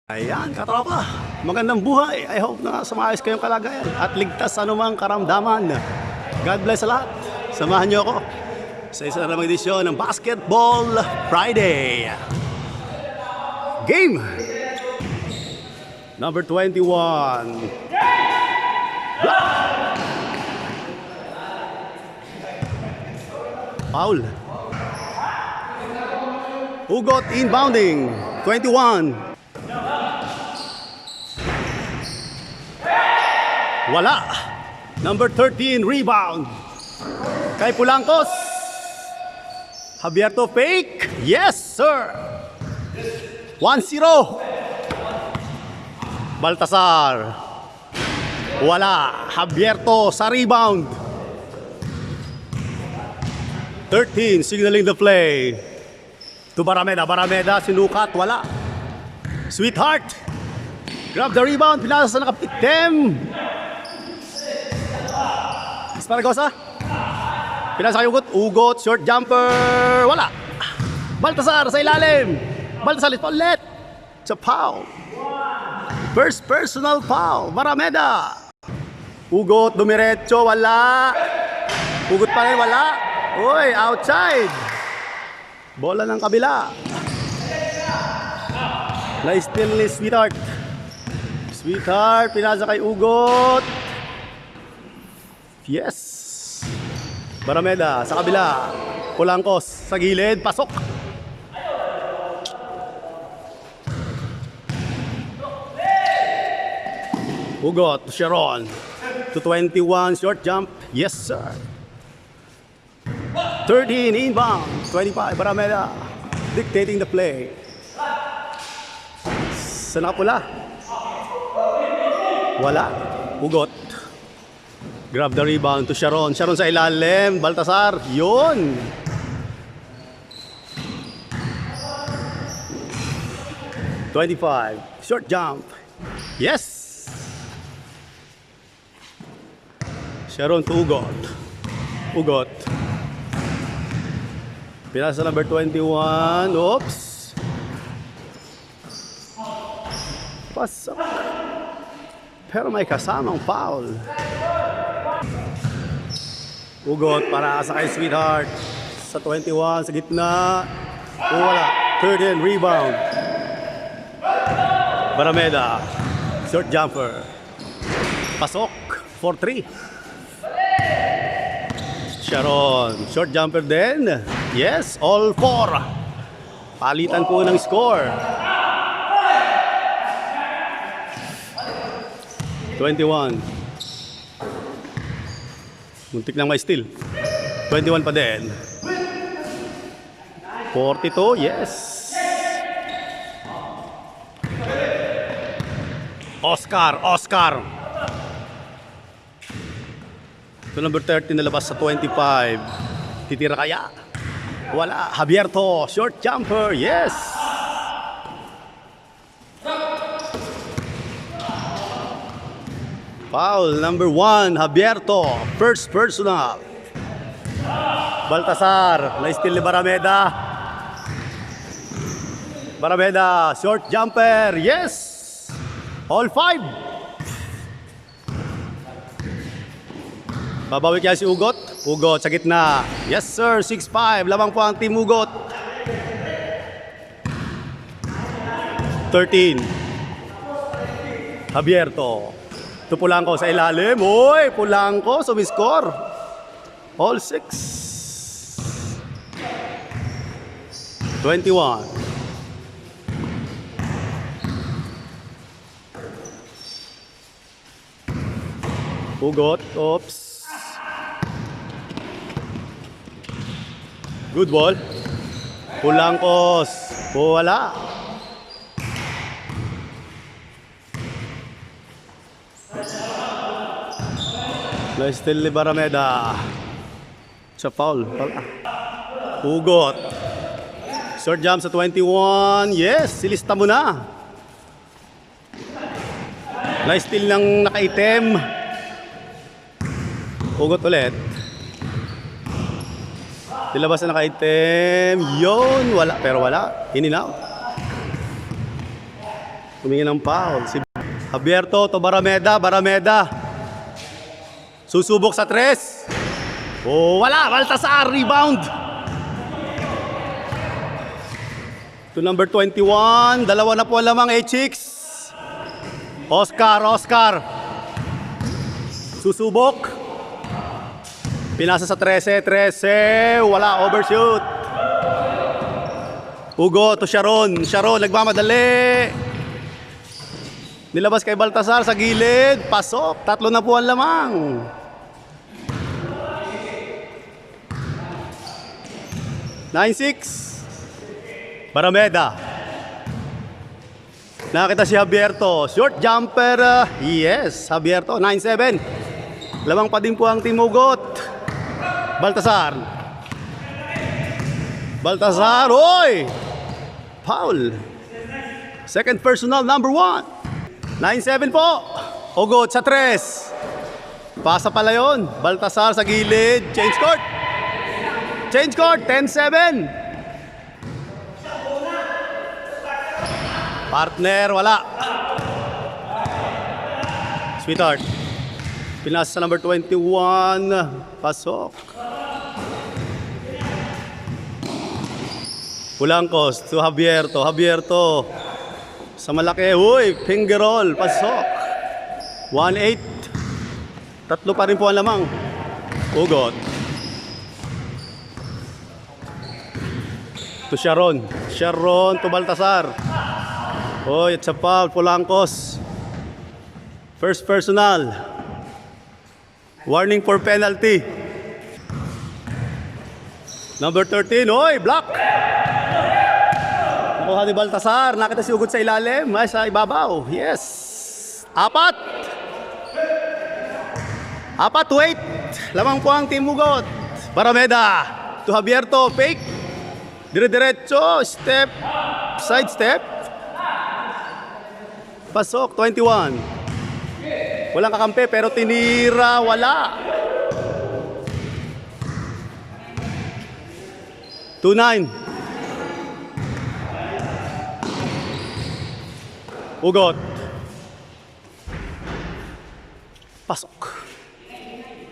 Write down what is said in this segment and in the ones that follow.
Ayan, katropa. Magandang buhay. I hope na sumayos kayong kalagayan at ligtas sa anumang karamdaman. God bless sa lahat. Samahan niyo ako sa isa na namang edisyon ng Basketball Friday. Game number 21. Foul. Hugot inbounding. 21. Wala. Number 13, rebound. Kay Pulangkos. Javierto fake. Yes, sir. 1-0. Baltasar. Wala. Javierto sa rebound. 13, signaling the play. To Barameda. Barameda, sinukat. Wala. Sweetheart. Grab the rebound. Pinasa sa nakapitem. Esparagosa. Pinasa kay Ugot, short jumper. Wala. Baltasar sa ilalim. Baltasar ulit. Sa foul. First personal foul. Barameda. Ugot, dumiretso. Wala. Ugot pa rin. Wala. Uy, outside. Bola ng kabila. Na-steal ni Sweetheart. Sweetheart, pinasa kay Ugot. Yes. Barameda sa kabila. Pulangkos sa gilid. Pasok. Ugot to Sharon. To 21. Short jump. Yes, sir. 13 inbound. 25. Barameda. Dictating the play. Sa nakapula. Wala. Ugot. Grab the rebound to Sharon. Sharon sa ilalim. Baltasar. Yun. Short jump. Yes. Sharon to Ugot. Ugot. Pinasa number 21. Oops. Pasok. Pero may kasamang foul. Ugot para sa kay Sweetheart. Sa 21, sa gitna. Wala. 13, rebound. Barameda. Short jumper. Pasok. 4-3. Sharon. Short jumper din. Yes, all 4. Palitan po ng score. 21. Muntik lang may steal. 21 pa din. 42, yes. Oscar. Ito number 13 nalabas sa 25. Titira kaya? Wala. Javierto, short jumper, yes. Foul number 1, Javierto. First personal. Baltasar. Na-steal ni Barameda. Barameda. Short jumper. Yes. All 5. Babawi kaya si Ugot. Ugot sa gitna. Yes sir. 6-5. Lamang po ang team Ugot. 13. Javierto. Ito Pulangko sa ilalim. Uy, Pulangko sumiscore. All 6. 21. Ugot. Oops. Good ball. Pulangkos. Wala. Na-steal ni Barameda. Sa foul. Ugot. Short jump sa 21. Yes, silista mo na. Na-steal ng nakaitim. Ugot ulit. Nilabas na naka-item. Yun, wala. Pero wala. In and out. Humingi ng foul. Si Abierto to Barameda. Barameda. Susubok sa tres. Oh, wala. Baltasar. Rebound. To number 21. Dalawa na po ang lamang, H6. Oscar. Susubok. Pinasa sa 13. Wala. Overshoot. Ugo to Sharon. Sharon nagmamadali. Nilabas kay Baltasar sa gilid. Pasok. Tatlo na po ang lamang. Nine-six. Barameda. Nakita si Abierto. Short jumper. Yes, Abierto. 9-7. Lamang pa din po ang Team Ugot. Baltasar. Oy! Foul. Second personal, number 1. 9-7 po. Ugot sa 3. Pasa pala yun. Baltasar sa gilid. Change court. 10-7. Partner, wala. Sweetheart. Pinasa sa number 21. Pasok. Pulangkos to Abierto. Sa malaki. Uy, finger roll. Pasok. 1-8. Tatlo pa rin po ang lamang. Ugot. To Sharon to Baltasar. Oh, it's a foul. Pulangkos. First personal. Warning for penalty. Number 13. Oy, block. Nakuha ni Baltasar. Nakita si Ugot sa ilalim. Ay, sa ibabaw. Yes. 4 to 8. Lamang po ang Team Ugot. Barameda. To Abierto. Fake. Dire-diretso. Step. Side step. Pasok, 21. Walang kakampi pero tinira, wala. 2-9. Ugot. Pasok.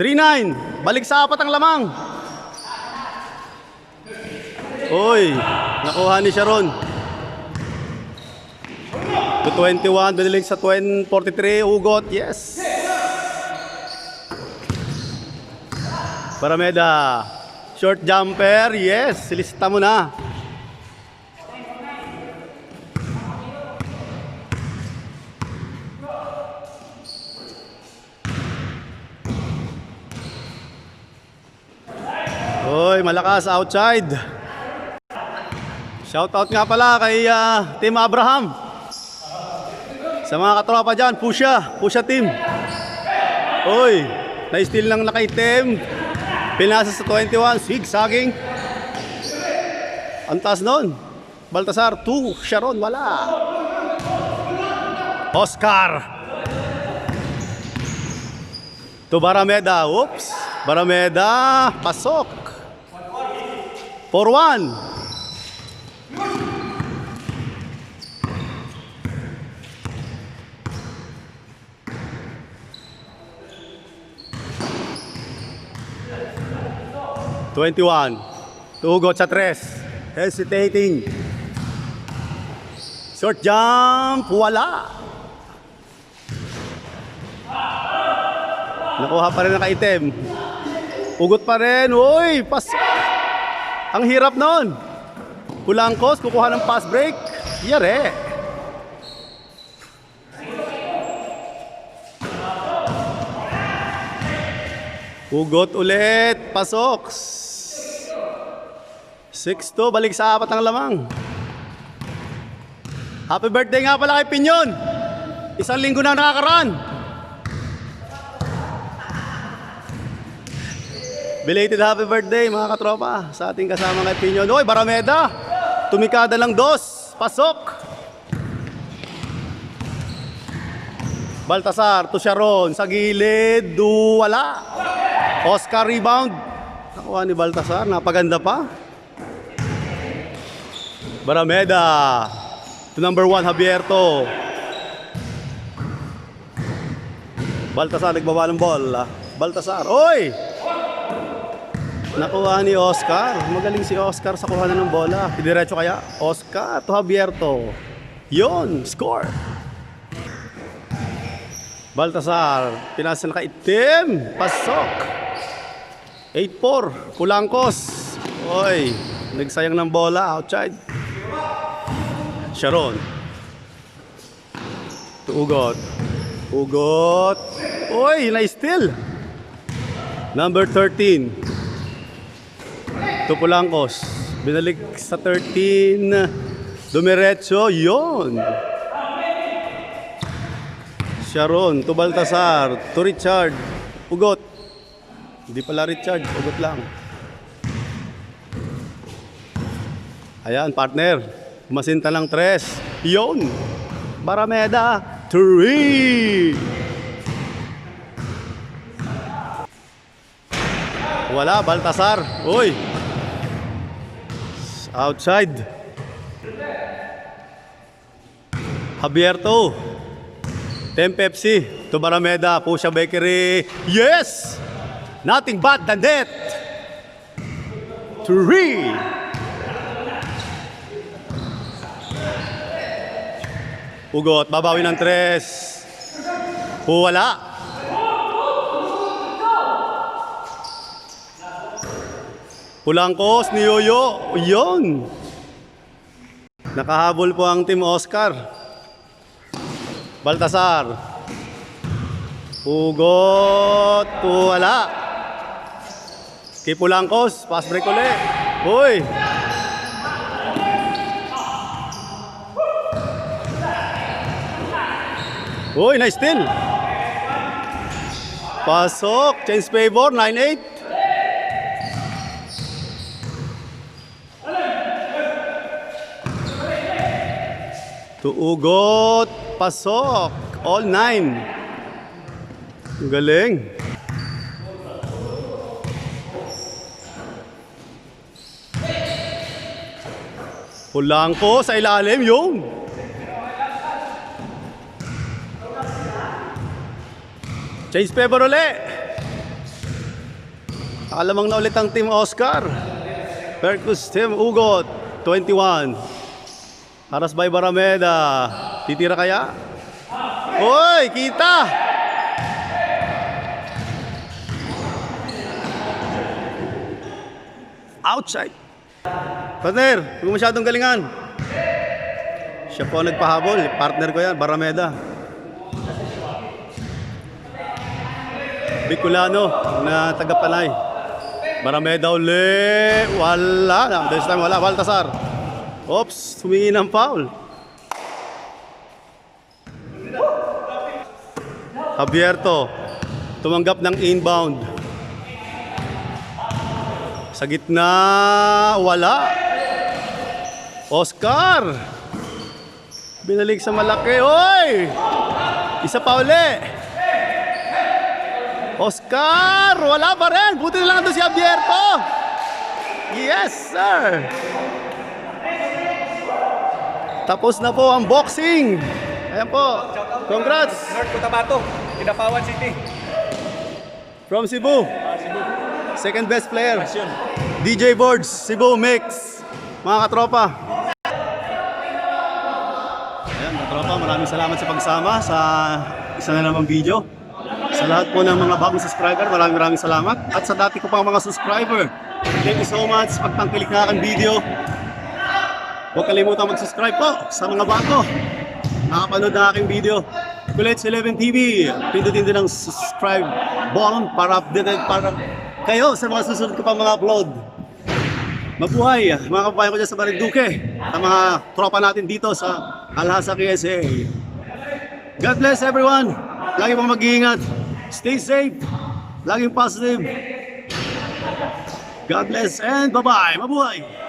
3-9. Balik sa 4 ang lamang. Oy, nakuha ni Sharon. To 21, biniling sa 43, Ugot, yes. Barameda, short jumper, yes, silista mo na. Oy, malakas outside. Shoutout nga pala kay Team Abraham. Sa mga katropa dyan, Pusha team. Oy, na-steal lang naka-item. Pinasa sa 21, zigzagging. Ang taas nun. Baltasar, 2. Sharon, wala. Oscar. To Barameda, oops. Barameda, pasok. 4-1. Ugot sa 3. Hesitating. Short jump. Wala. Nakuha pa rin ang ka-item. Ugot pa rin. Uy, pasok. Ang hirap nun. Pulangkos, kukuha ng pass break. Yare. Ugot ulit. Pasok. 6-2, balik sa 4 ang lamang. Happy birthday nga pala kay Pinyon. 1 linggo na nakakaraan. Belated happy birthday mga katropa sa ating kasama kay Pinyon. Oy, Barameda. Tumikada lang 2. Pasok. Baltasar to Sharon sa gilid. Wala. Oscar rebound. Nakuha ni Baltasar. Napaganda pa. Barameda to number 1, Abierto. Baltasar nagbawa ng ball. Baltasar, oy! Nakuha ni Oscar. Magaling si Oscar sa kuha ng bola. Diretso kaya? Oscar to Javierto. Yon, score. Baltasar, pinasa na kaitim. Pasok. 8-4. Pulangkos. Oy, nagsayang ng bola. Outside. Sharon. Ugot. Ugot. Oy, na-steal. Number 13. Tupulangkos. Binalik sa 13. Dumiretso. Yon. Sharon. To Baltasar. To Richard. Ugot. Hindi pala Richard. Ugot lang. Ayan, partner. Masinta lang 3. Yon. Barameda. 3. Wala, Baltasar. Uy. Outside. Javierto. Tem Pepsi. To Barameda. Pusha Bakery. Yes! Nothing but the net. 3. Ugot. Babawi ng 3. Wala. Pulangkos ni Yoyo. Yun. Nakahabol po ang Team Oscar. Baltasar. Ugot. Wala. Kay Pulangkos. Pass break ulit. Uy. Uy, nice steal. Pasok. Change favor. 9-8. Tuugot, pasok, all 9. Galing. Pulangko sa ilalim, yung. Change favor ulit. Alamang na ulit ang Team Oscar. Percus Team Ugot, 21. Haras by Barameda. Titira kaya? Hoy, kita! Outside. Partner, huwag masyadong galingan. Siya po nagpahabol. Partner ko yan, Barameda. Bicolano na taga-Panay. Barameda uli. Wala. This time wala. Baltasar. Oops, humingi ng foul. Javierto, tumanggap ng inbound. Sa gitna, wala. Oscar, binalik sa malaki. Oy! Isa pa uli. Oscar, wala pa rin. Buti na lang doon si Javierto. Yes, sir. Tapos na po ang boxing. Ayan po. Congrats. North Cotabato, Kidapawan City. From Cebu. Cebu. Second best player. Pasyon. DJ Boards, Cebu Mix. Mga katropa. Ayan, katropa, maraming salamat sa pagsama sa isa na namang video. Sa lahat po ng mga bagong subscriber, maraming salamat. At sa dati ko pang mga subscriber, thank you so much pagtangkilik na aking video. Huwag kalimutan mag-subscribe po sa mga bago nakapanood na aking video. Kulets 11 TV, pindutin din ang subscribe button para updated para kayo sa mga susunod ko pang mga upload. Mabuhay mga kababayan ko dyan sa Marinduque at mga tropa natin dito sa Alhasa, KSA. God bless everyone. Lagi pong mag-iingat. Stay safe. Laging positive. God bless and bye-bye. Mabuhay.